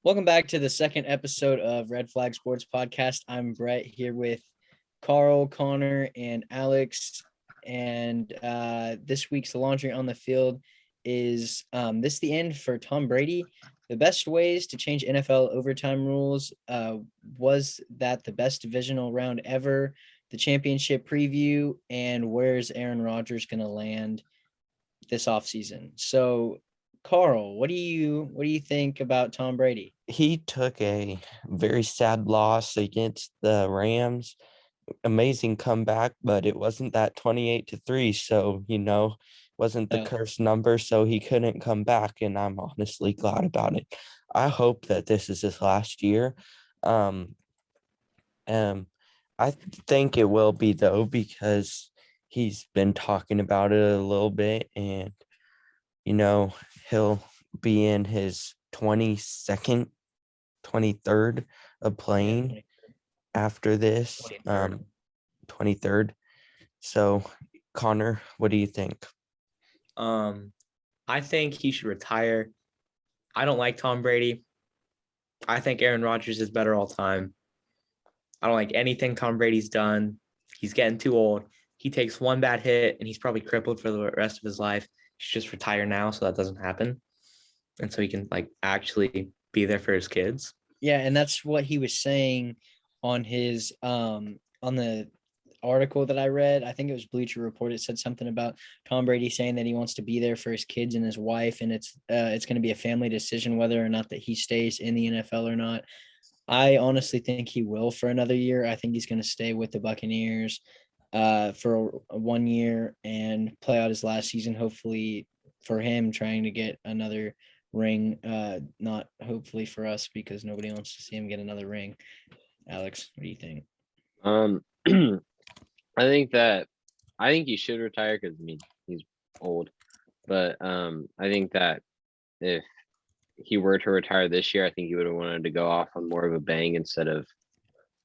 Welcome back to the second episode of Red Flag Sports Podcast. I'm Brett here with Carl, Connor, and Alex. And this week's laundry on the field is this the end for Tom Brady? The best ways to change NFL overtime rules. Was that the best divisional round ever? The championship preview, and where's Aaron Rodgers going to land this offseason? So Carl, what do you think about Tom Brady? He took a very sad loss against the Rams. Amazing comeback, but it wasn't that 28-3. So, wasn't the No. cursed number. So he couldn't come back. And I'm honestly glad about it. I hope that this is his last year. Um, I think it will be, though, because he's been talking about it a little bit. And, he'll be in his 22nd 23rd of playing after this, 23rd. So, Connor, what do you think? I think he should retire. I don't like Tom Brady. I think Aaron Rodgers is better all time. I don't like anything Tom Brady's done. He's getting too old. He takes one bad hit and he's probably crippled for the rest of his life. He should just retire now so that doesn't happen. And so he can actually be there for his kids. Yeah, and that's what he was saying on his on the article that I read. I think it was Bleacher Report. It said something about Tom Brady saying that he wants to be there for his kids and his wife, and it's going to be a family decision whether or not that he stays in the NFL or not. I honestly think he will for another year. I think he's going to stay with the Buccaneers for 1 year and play out his last season, hopefully for him, trying to get another ring, not hopefully for us because nobody wants to see him get another ring. Alex, what do you think? I think he should retire because he's old, but I think that if he were to retire this year, I think he would have wanted to go off on more of a bang instead of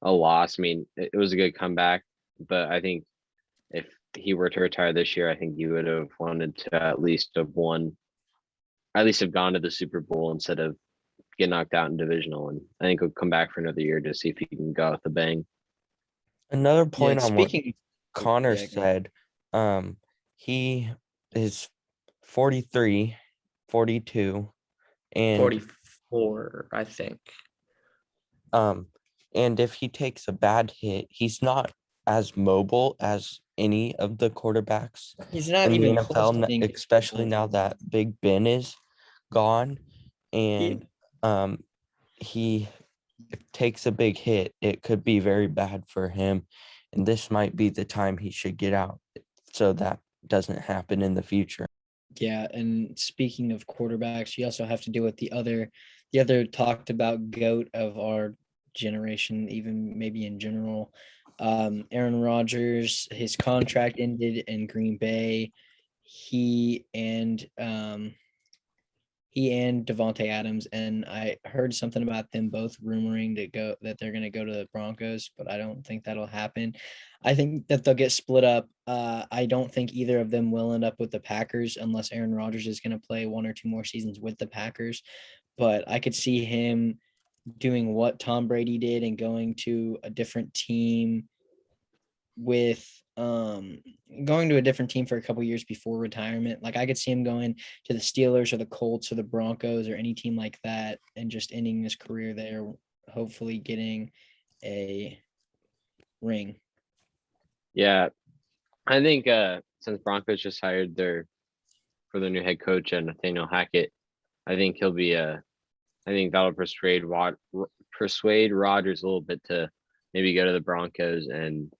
a loss. It was a good comeback, but I think if he were to retire this year, I think he would have wanted to at least have gone to the Super Bowl instead of get knocked out in divisional. And I think he'll come back for another year to see if he can go with a bang. Another point on what Connor yeah, said, he is 43, 42, and 44, I think. And if he takes a bad hit, he's not as mobile as any of the quarterbacks he's not in the even close to NFL, being especially now that Big Ben is gone. And he takes a big hit, it could be very bad for him. And this might be the time he should get out so that doesn't happen in the future. Yeah, and speaking of quarterbacks, you also have to deal with the other talked about GOAT of our generation, even maybe in general. Aaron Rodgers, his contract ended in Green Bay. He and Devontae Adams, and I heard something about them both rumoring that they're going to go to the Broncos, but I don't think that'll happen. I think that they'll get split up. I don't think either of them will end up with the Packers unless Aaron Rodgers is going to play 1 or 2 more seasons with the Packers. But I could see him doing what Tom Brady did and going to a different team with going to a different team for a couple years before retirement. Like I could see him going to the Steelers or the Colts or the Broncos or any team like that and just ending his career there, hopefully getting a ring. Yeah. I think since Broncos just hired their new head coach and Nathaniel Hackett, I think he'll be I think that'll persuade Rodgers a little bit to maybe go to the Broncos, and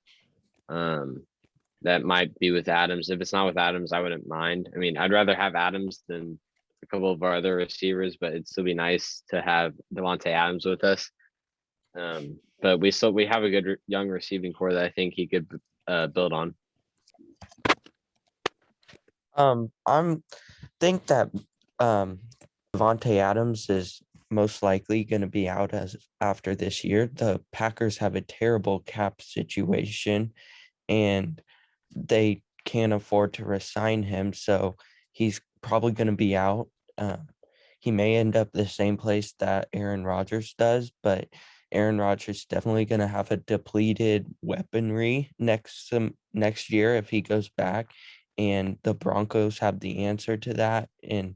that might be with Adams. If it's not with Adams, I wouldn't mind. I'd rather have Adams than a couple of our other receivers, but it'd still be nice to have Devontae Adams with us. But we have a good young receiving core that I think he could build on. I'm think that Devontae Adams is most likely going to be out after this year. The Packers have a terrible cap situation, and they can't afford to resign him, so he's probably going to be out. he may end up the same place that Aaron Rodgers does, but Aaron Rodgers is definitely going to have a depleted weaponry next year if he goes back, and the Broncos have the answer to that, and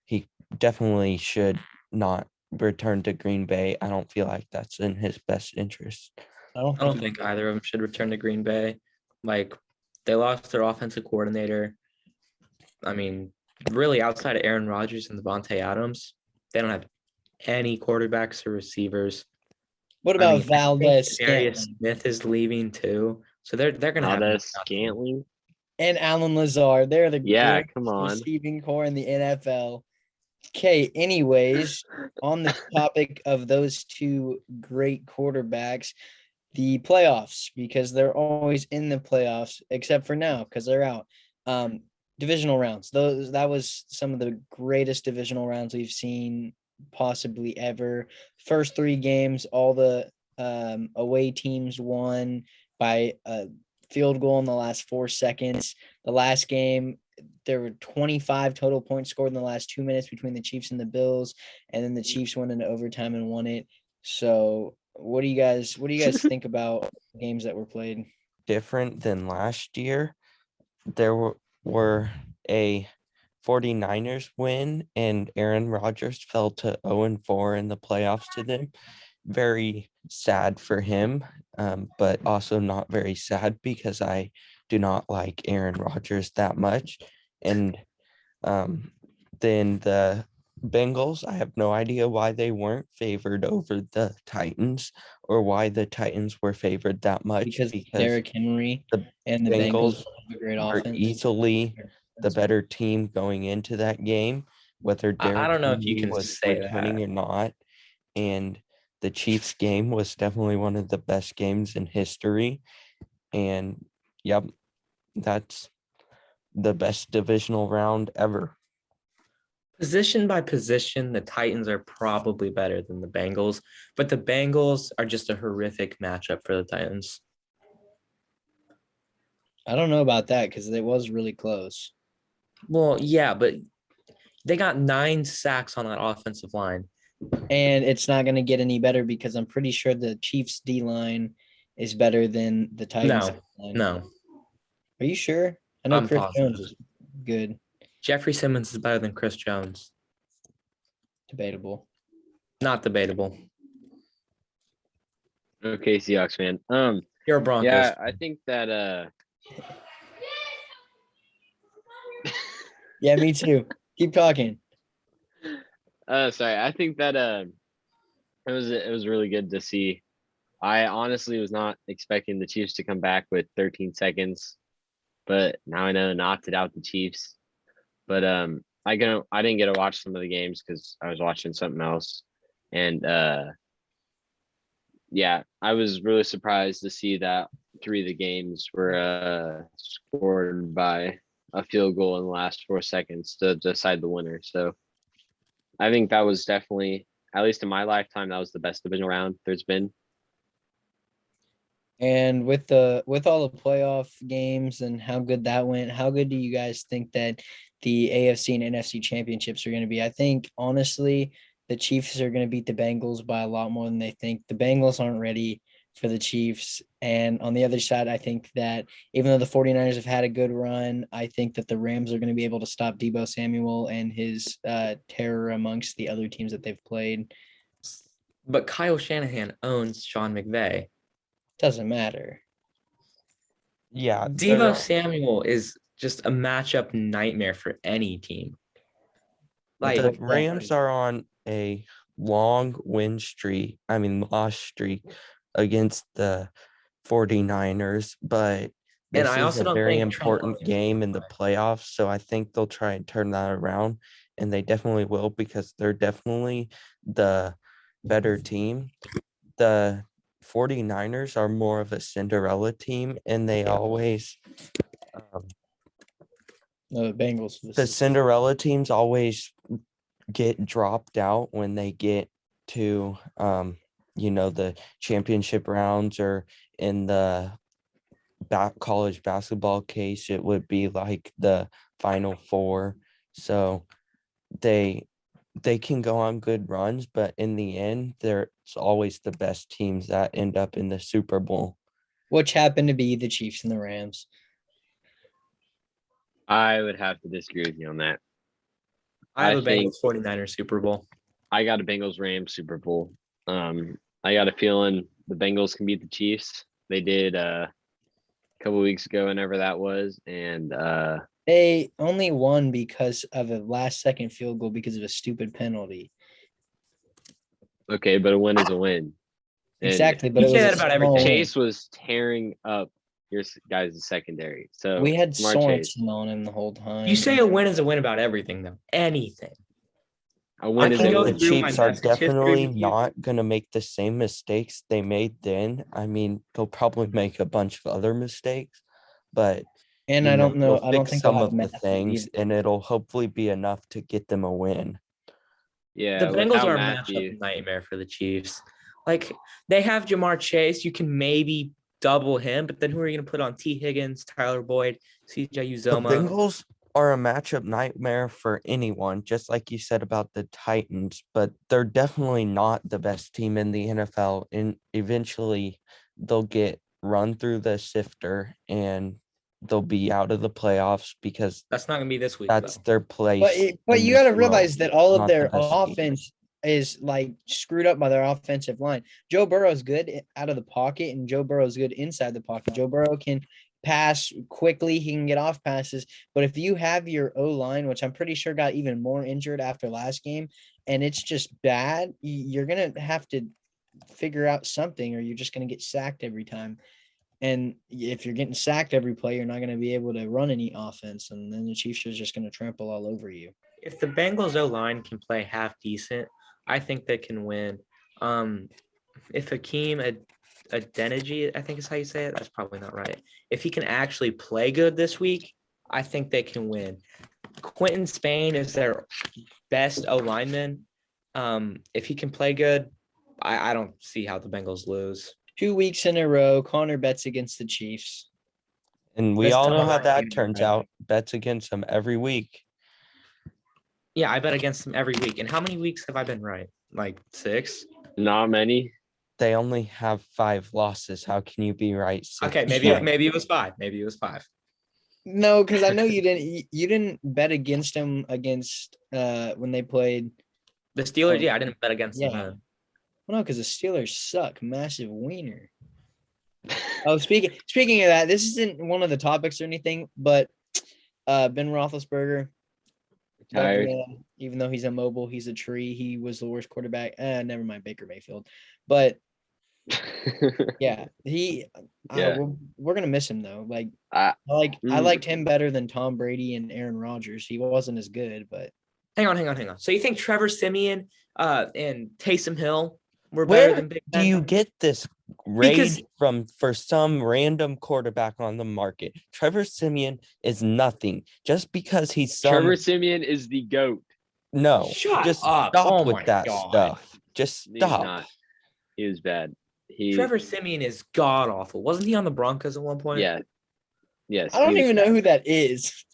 he definitely should not return to Green Bay. I don't feel like that's in his best interest. I don't I don't think think either of them should return to Green Bay. Like, they lost their offensive coordinator. I mean, really, outside of Aaron Rodgers and Devontae Adams, they don't have any quarterbacks or receivers. What I about mean, I think Valdez Darius Scantling Smith is leaving too, so they're gonna have Aldous nothing. Scantling. and Alan Lazard? They're the Yeah, greatest come on. receiving core in the NFL. Okay, anyways, on the topic of those two great quarterbacks, the playoffs, because they're always in the playoffs, except for now, because they're out. Divisional rounds. That was some of the greatest divisional rounds we've seen possibly ever. First three games, all the away teams won by a field goal in the last 4 seconds. The last game, there were 25 total points scored in the last 2 minutes between the Chiefs and the Bills, and then the Chiefs went into overtime and won it. So what do you guys think about games that were played? Different than last year, there were a 49ers win, and Aaron Rodgers fell to 0-4 in the playoffs to them. Very sad for him, but also not very sad because I do not like Aaron Rodgers that much. And then the Bengals, I have no idea why they weren't favored over the Titans or why the Titans were favored that much. Because Derrick Henry the and the Bengals Bengals have a great were offense. easily the better team going into that game, whether Derrick I don't know if you Henry can was say returning that. or not. And the Chiefs game was definitely one of the best games in history. And yep, that's the best divisional round ever. Position by position, the Titans are probably better than the Bengals, but the Bengals are just a horrific matchup for the Titans. I don't know about that because it was really close. Well, yeah, but they got 9 sacks on that offensive line. And it's not going to get any better because I'm pretty sure the Chiefs D line is better than the Titans. No. Are you sure? I know I'm Chris positive. Jones is good. Jeffrey Simmons is better than Chris Jones. Debatable. Not debatable. Okay, Seahawks fan. You're a Broncos. Yeah, I think that Yeah, me too. Keep talking. sorry. I think that it was really good to see. I honestly was not expecting the Chiefs to come back with 13 seconds, but now I know not to doubt the Chiefs. But I didn't get to watch some of the games because I was watching something else, and yeah, I was really surprised to see that 3 of the games were scored by a field goal in the last 4 seconds to decide the winner. So I think that was definitely, at least in my lifetime, that was the best divisional round there's been. And with all the playoff games and how good that went, how good do you guys think that the AFC and NFC championships are going to be? I think honestly, the Chiefs are going to beat the Bengals by a lot more than they think. The Bengals aren't ready for the Chiefs. And on the other side, I think that even though the 49ers have had a good run, I think that the Rams are going to be able to stop Deebo Samuel and his terror amongst the other teams that they've played. But Kyle Shanahan owns Sean McVay. Doesn't matter. Yeah. Deebo Samuel is just a matchup nightmare for any team. Like, the Rams are on a long loss streak against the 49ers, but this I is also a don't very think important game in the playoffs, so I think they'll try and turn that around, and they definitely will because they're definitely the better team. The 49ers are more of a Cinderella team, and they always No, the Bengals. the Cinderella teams always get dropped out when they get to the championship rounds, or in the college basketball case it would be like the Final Four. So they they can go on good runs, but in the end, there's always the best teams that end up in the Super Bowl. Which happened to be the Chiefs and the Rams. I would have to disagree with you on that. I have I a think- Bengals 49ers Super Bowl. I got a Bengals Rams Super Bowl. I got a feeling the Bengals can beat the Chiefs. They did a couple weeks ago, whenever that was, and They only won because of a last-second field goal because of a stupid penalty. okay, but a win is a win. And Exactly, but You it say was that a about small everything. win. Chase was tearing up your guys' secondary. So We had Jamar Chase, Sorensen on him the whole time. You say a win is a win about everything, though. Anything. a win I is can a go The win. through my Chiefs are message history definitely with you. not going to make the same mistakes they made then. I mean, they'll probably make a bunch of other mistakes, but And I don't know. they'll I don't fix think they'll some have of the Matthew things, either. and it'll hopefully be enough to get them a win. Yeah, The Bengals without are a Matthew. matchup nightmare for the Chiefs. Like, they have Jamar Chase. You can maybe double him, but then who are you going to put on? T. Higgins, Tyler Boyd, CJ The Uzoma? Bengals are a matchup nightmare for anyone, just like you said about the Titans, but they're definitely not the best team in the NFL. And eventually they'll get run through the sifter and they'll be out of the playoffs because That's not going to be this week, that's though. their place. But in you this got to world, realize that all of not the their best team. offense is like screwed up by their offensive line. Joe Burrow's good out of the pocket, and Joe Burrow's good inside the pocket. Joe Burrow can pass quickly; he can get off passes. But if you have your O line, which I'm pretty sure got even more injured after last game, and it's just bad, you're gonna have to figure out something, or you're just gonna get sacked every time. And if you're getting sacked every play, you're not going to be able to run any offense, and then the Chiefs are just going to trample all over you. If the Bengals O-line can play half decent, I think they can win. If Hakeem Adeniji, I think is how you say it, that's probably not right. If he can actually play good this week, I think they can win. Quentin Spain is their best O-lineman. If he can play good, I don't see how the Bengals lose. 2 weeks in a row, Connor bets against the Chiefs. And we This all know time how around, that you turns bet. out. Bets against them every week. Yeah, I bet against them every week. And how many weeks have I been right? Like 6? Not many. They only have 5 losses. How can you be right? 6 Okay, maybe it was 5. Maybe it was 5. No, because I know you didn't bet against them against when they played. The Steelers, Oh, yeah, I didn't bet against them yeah. then. Well, no, because the Steelers suck. Massive wiener. Oh, speaking of that, this isn't one of the topics or anything, but Ben Roethlisberger, Tired. even though he's immobile, he's a tree. He was the worst quarterback. Never mind Baker Mayfield, but yeah, Yeah. we're gonna miss him though. Like I I liked him better than Tom Brady and Aaron Rodgers. He wasn't as good, but Hang on. So you think Trevor Siemian and Taysom Hill were Where better than Big do Ben? you get this Because- rage for some random quarterback on the market? Trevor Siemian is nothing. Just because he's some Trevor Siemian is the GOAT. no, Shut just up. stop Oh with my that God. stuff. Just He's stop. not. He was bad. Trevor Siemian is god awful. Wasn't he on the Broncos at one point? Yeah. Yes. I don't he was even know bad. who that is.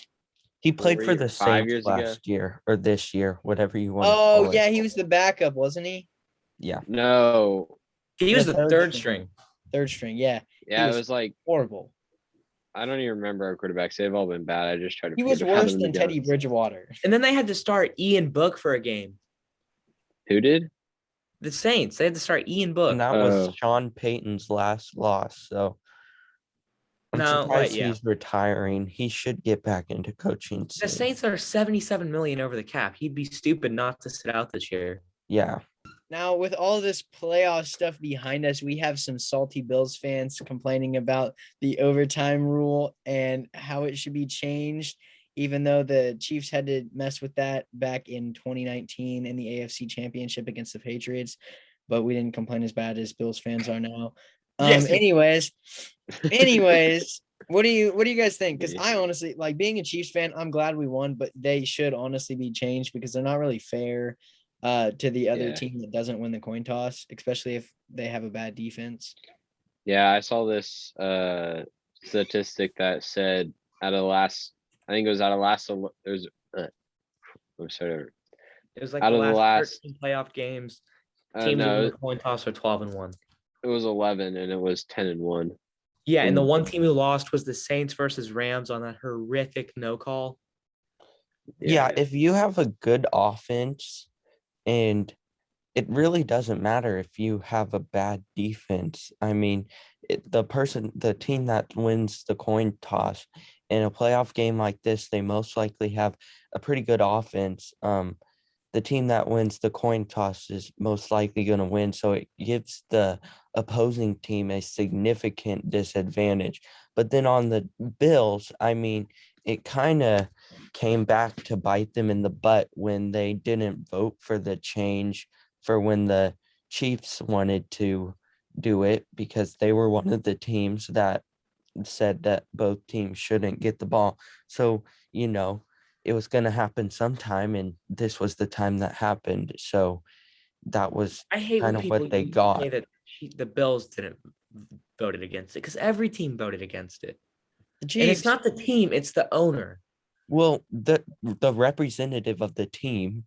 He played 4 for the years- 5 Saints years ago. last year or this year, whatever you want to Oh call yeah, it. he was the backup, wasn't he? Yeah. No. He was The the third third string. string. Third string, yeah. Yeah, was it was like Horrible. I don't even remember our quarterbacks. They've all been bad. I just tried to. He was forget how worse them than to be Teddy honest. Bridgewater. And then they had to start Ian Book for a game. Who did? The Saints, they had to start Ian Book. And that Oh. was Sean Payton's last loss. So I'm No, surprised wait, yeah. he's retiring. He should get back into coaching The soon. Saints are 77 million over the cap. He'd be stupid not to sit out this year. Yeah. Now, with all this playoff stuff behind us, we have some salty Bills fans complaining about the overtime rule and how it should be changed, even though the Chiefs had to mess with that back in 2019 in the AFC Championship against the Patriots, but we didn't complain as bad as Bills fans are now. Yes, we- Anyways, what do you guys think? Because I honestly, like, being a Chiefs fan, I'm glad we won, but they should honestly be changed because they're not really fair to the other Yeah. team that doesn't win the coin toss, especially if they have a bad defense. Yeah, I saw this statistic that said out of the last, I think it was out of last. There's, I'm sorry. It was like Out the of the last last, 13 playoff games. Teams that won no, the coin toss are 12-1. it was 11 and it was 10-1. Yeah, and the one team who lost was the Saints versus Rams on that horrific no call. Yeah, if you have a good offense, and it really doesn't matter if you have a bad defense. I mean, the team that wins the coin toss in a playoff game like this, they most likely have a pretty good offense. The team that wins the coin toss is most likely going to win. So it gives the opposing team a significant disadvantage. But then on the Bills, I mean, it kind of came back to bite them in the butt when they didn't vote for the change for when the Chiefs wanted to do it, because they were one of the teams that said that both teams shouldn't get the ball. So, it was going to happen sometime, and this was the time that happened. So that was I hate when kind of people what they say got. that the Bills didn't voted against it, because every team voted against it. The And it's Chiefs. not the team, it's the owner. Well, the representative of the team,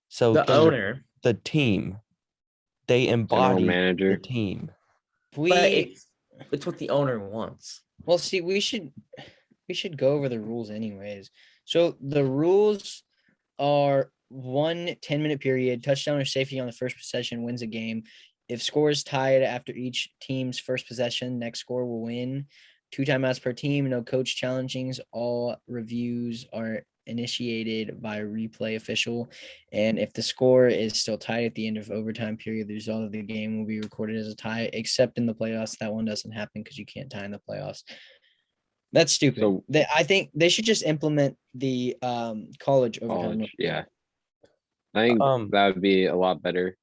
so The owner. the team, they General embody the manager. team. But We it's what the owner wants. well see we should go over the rules anyways. So the rules are 1 10-minute period, touchdown or safety on the first possession wins a game. If score is tied after each team's first possession, next score will win. 2 timeouts per team, no coach challengings. All reviews are initiated by a replay official. And if the score is still tied at the end of overtime period, the result of the game will be recorded as a tie, except in the playoffs. That one doesn't happen because you can't tie in the playoffs. That's stupid. So- I think they should just implement the college overtime. College, yeah. I think that would be a lot better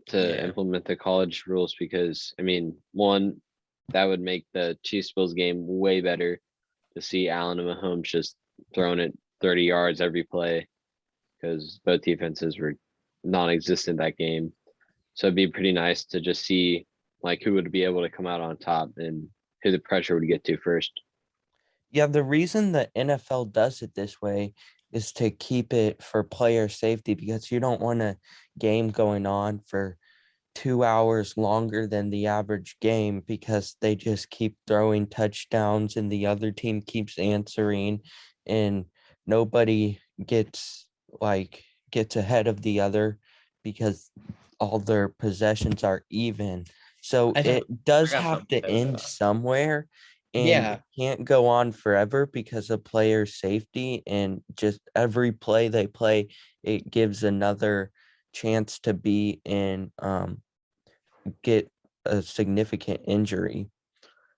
to implement the college rules, because I mean, one, that would make the Chiefs Bills game way better to see Allen and Mahomes just throwing it 30 yards every play, because both defenses were non-existent that game. So it'd be pretty nice to just see like who would be able to come out on top and who the pressure would get to first. Yeah, the reason the NFL does it this way is to keep it for player safety, because you don't want a game going on for 2 hours longer than the average game, because they just keep throwing touchdowns and the other team keeps answering, and nobody gets ahead of the other because all their possessions are even. So it does got have something to to say about end that. somewhere, and Yeah. it can't go on forever because of player safety, and just every play they play, it gives another chance to be in get a significant injury.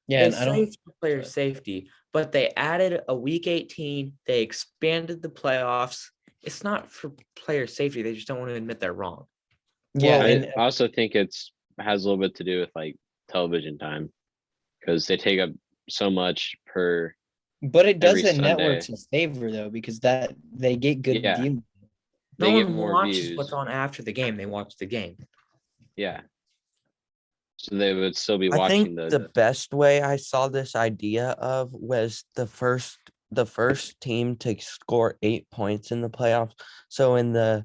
Yeah, and It's I don't. safe for player safety, but they added a week 18. They expanded the playoffs. It's not for player safety. They just don't want to admit they're wrong. Yeah, I and also think has a little bit to do with like television time, because they take up so much per. but it does every the Sunday. networks a favor though, because that they get good Yeah. view. No They get one more watches views. what's on after the game. They watch the game. Yeah. So they would still be I watching think the best way I saw this idea of was the first team to score 8 points in the playoffs. So in the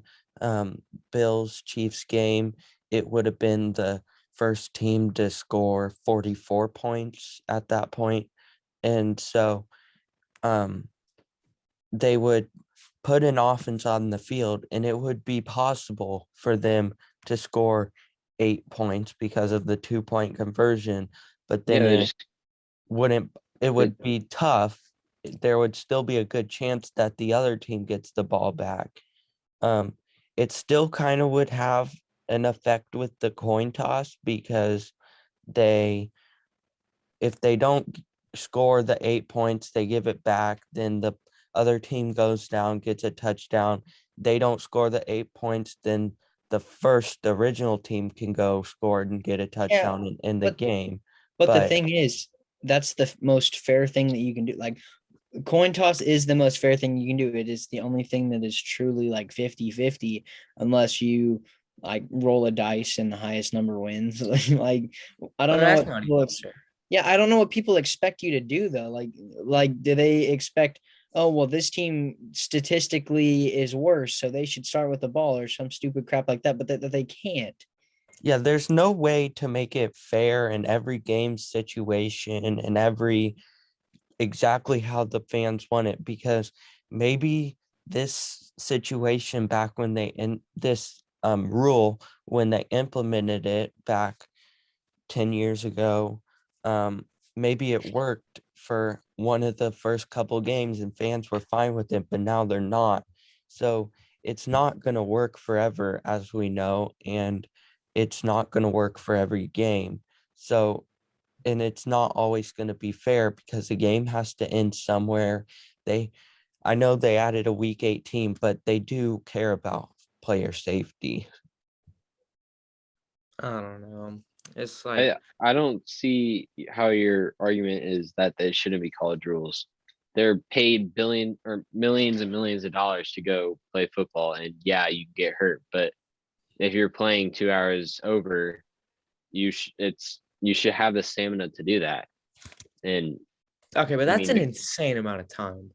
Bills Chiefs game, it would have been the first team to score 44 points at that point. And so they would put an offense on the field, and it would be possible for them to score 8 points because of the 2-point conversion. But then it would be tough. There would still be a good chance that the other team gets the ball back. It still kind of would have an effect with the coin toss, because if they don't score the 8 points, they give it back, then the other team goes down, gets a touchdown. They don't score the 8 points, then the original team can go score and get a touchdown and end the game. But the thing is, that's the most fair thing that you can do. Like, coin toss is the most fair thing you can do. It is the only thing that is truly like 50-50, unless you like roll a dice and the highest number wins. Like I don't know what people I don't know what people expect you to do though. Like do they expect oh, well, this team statistically is worse, so they should start with the ball or some stupid crap like that, but that they can't. Yeah, there's no way to make it fair in every game situation and every exactly how the fans want it, because maybe this situation back when they in this rule when they implemented it back 10 years ago, maybe it worked for one of the first couple games and fans were fine with it, but now they're not. So it's not going to work forever, as we know, and it's not going to work for every game. So, and it's not always going to be fair because the game has to end somewhere. I know they added a week 18, but they do care about player safety. I don't know. It's like I don't see how your argument is that they shouldn't be college rules. They're paid billion or millions and millions of dollars to go play football, and yeah, you get hurt, but if you're playing 2 hours over, you should have the stamina to do that. And okay, but I that's mean, an insane amount of time.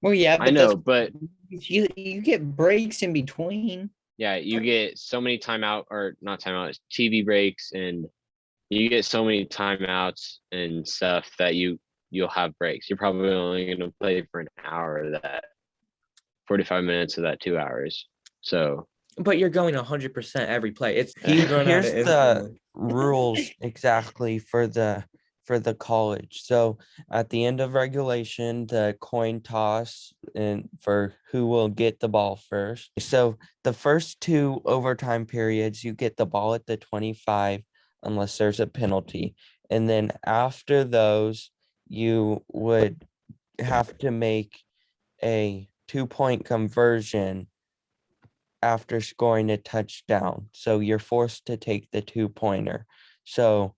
Well, yeah, I but know, but you get breaks in between. yeah, you get so many timeout or not timeouts, TV breaks, and you get so many timeouts and stuff that you'll have breaks. You're probably only going to play for an hour of that, 45 minutes of that 2 hours. So, But you're going 100% every play. It's you run out Here's of the insulin. rules exactly for the college. So at the end of regulation, the coin toss and for who will get the ball first. So the first two overtime periods, you get the ball at the 25 unless there's a penalty. And then after those, you would have to make a 2-point conversion after scoring a touchdown. So you're forced to take the 2-pointer. So,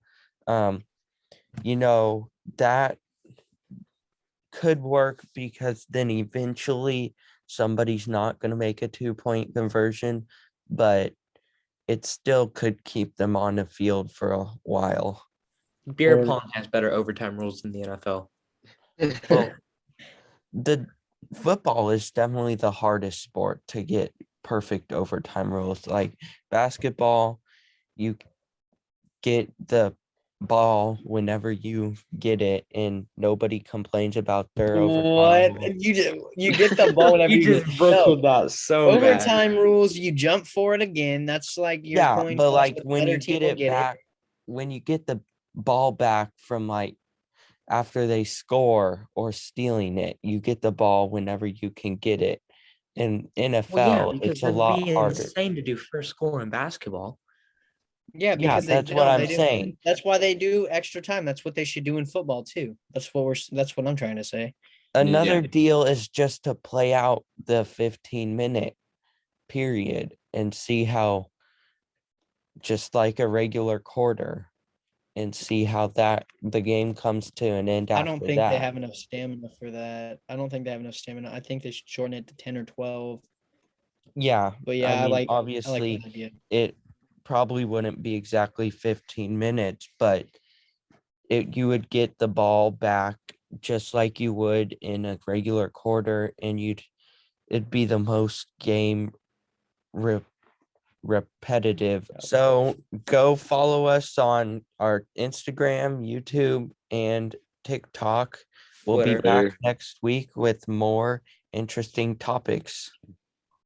that could work because then eventually somebody's not going to make a 2-point conversion, but it still could keep them on the field for a while. Beer pong has better overtime rules than the NFL. Well, the football is definitely the hardest sport to get perfect overtime rules. Like basketball, you get the ball whenever you get it and nobody complains about their overtime What? rules. You get the ball whenever You you just get butchered that so bad. overtime rules. You jump for it again. That's like your Yeah, coin but toss, like but the when better you team get will it get back, when you get the ball back from like after they score or stealing it, you get the ball whenever you can get it. In Well, yeah, NFL, because it's a that'd lot be harder. insane to do first score in basketball. Yeah, Yeah, because that's what I'm saying. That's why they do extra time. That's what they should do in football too. That's what I'm trying to say. Another Yeah. deal is just to play out the 15-minute period and see how, just like a regular quarter, and see how that the game comes to an end I don't after think they that. have enough stamina for that. I don't think they have enough stamina. I think they should shorten it to 10 or 12. Yeah, But yeah, I mean, I like that obviously, idea. it probably wouldn't be exactly 15 minutes, but you would get the ball back just like you would in a regular quarter, and it'd be the most game repetitive. So go follow us on our Instagram, YouTube, and TikTok. We'll be back Twitter. next week with more interesting topics.